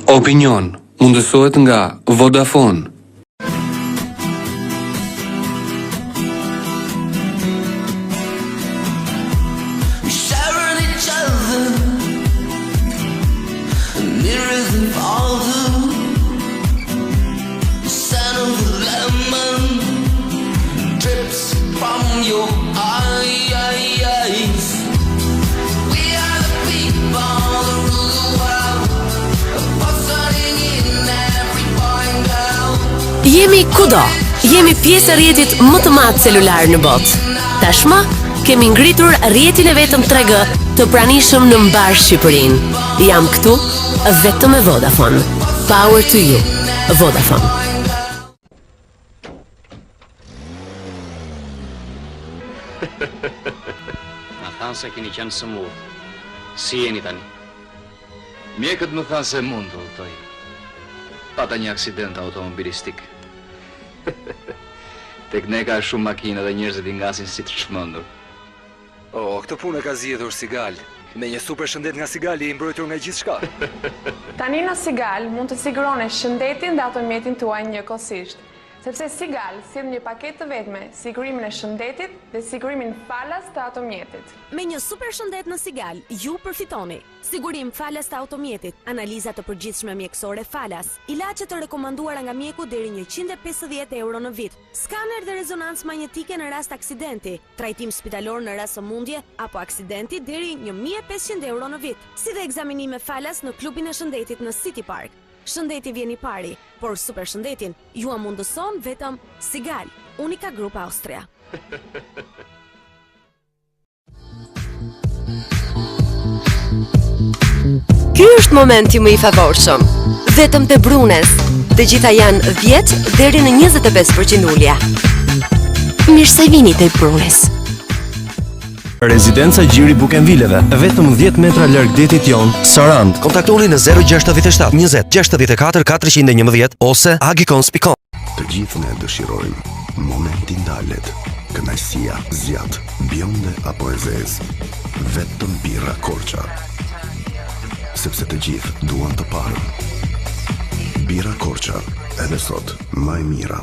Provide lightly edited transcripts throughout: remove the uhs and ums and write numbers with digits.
Opinion mundësohet nga Vodafone. Jemi kudo, jemi pjesë e rrjetit më të madh celular në botë. Tashmë kemi ngritur rrjetin e vetëm 3G të pranishëm në mbar Shqipërinë. Jam këtu vetëm me Vodafone. Power to you, Vodafone. Ma thanë se keni qenë sëmurë. Si jeni tani? Mjekët më thanë se mund të udhtoj. Pata një aksident automobilistik. Tek ne ka shumë makina dhe njerëzit i ngasin si të çmendur. Këtë punë ka zgjedhur Sigal. Me një super shëndet nga Sigali i mbrojtur nga gjithçka. Tani në Sigal mund të siguroni shëndetin dhe automjetin tuaj njëkohësisht. Sepse Sigal sjell një paketë të vetme, sigurimin e shëndetit dhe sigurimin falas të automjetit. Me një super shëndet në Sigal, ju përfitoni sigurim falas të automjetit, analiza të përgjithshme mjekësore falas, ilaçe të rekomanduara nga mjeku deri 150 euro në vit, skaner dhe rezonancë magnetike në rast aksidenti, trajtim spitalor në rast sëmundje apo aksidenti deri 1500 euro në vit, si dhe ekzaminime falas në klubin e shëndetit në City Park. Shëndeti vjen i pari, por super shëndetin ju a mundëson vetëm Sigal, Unica Group Austria. Ky është momenti më i favorshëm. Vetëm te Brunes, të gjitha janë 10 deri në 25% ulje. Mirë se vini te Brunes. Rezidenca Gjiri Bukenvileve, vetëm 10 metra larg detit jon, Sarand. Kontaktoni në 067 20 64 411 ose agicons.com. Të gjithë ne dëshirojmë momenti ndalet, kënaqësia zjat, bjonde apo e zezë. Vetëm birra Korça. Sepse të gjithë duan të parën. Birra Korça, edhe sot më e mira.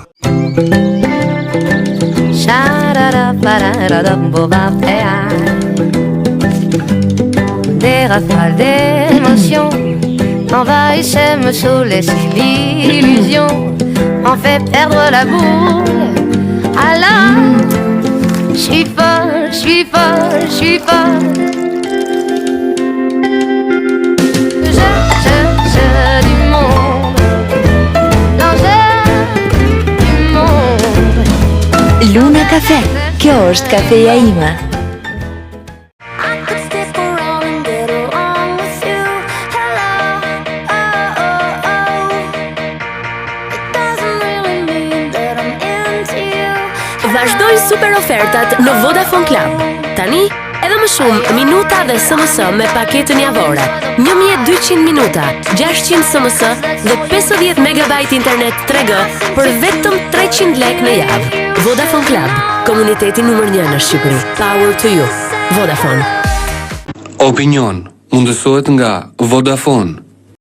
Des rafales d'émotions envahissent et me saoulent si l'illusion en fait perdre la boule. Alors, je suis folle, je suis folle, je suis folle. Je du monde, l'enjeu du monde. Luna Cafe, kjo është kafeja ime. Vazhdojnë super ofertat në Vodafone Club. Tani, edhe më shumë minuta dhe SMS me paketën javore. 1200 minuta, 600 SMS dhe 50 MB internet 3G për vetëm 300 lek në javë. Vodafone Club, komuniteti numër 1 në Shqipëri. Power to you. Vodafone. Opinion mundësohet nga Vodafone.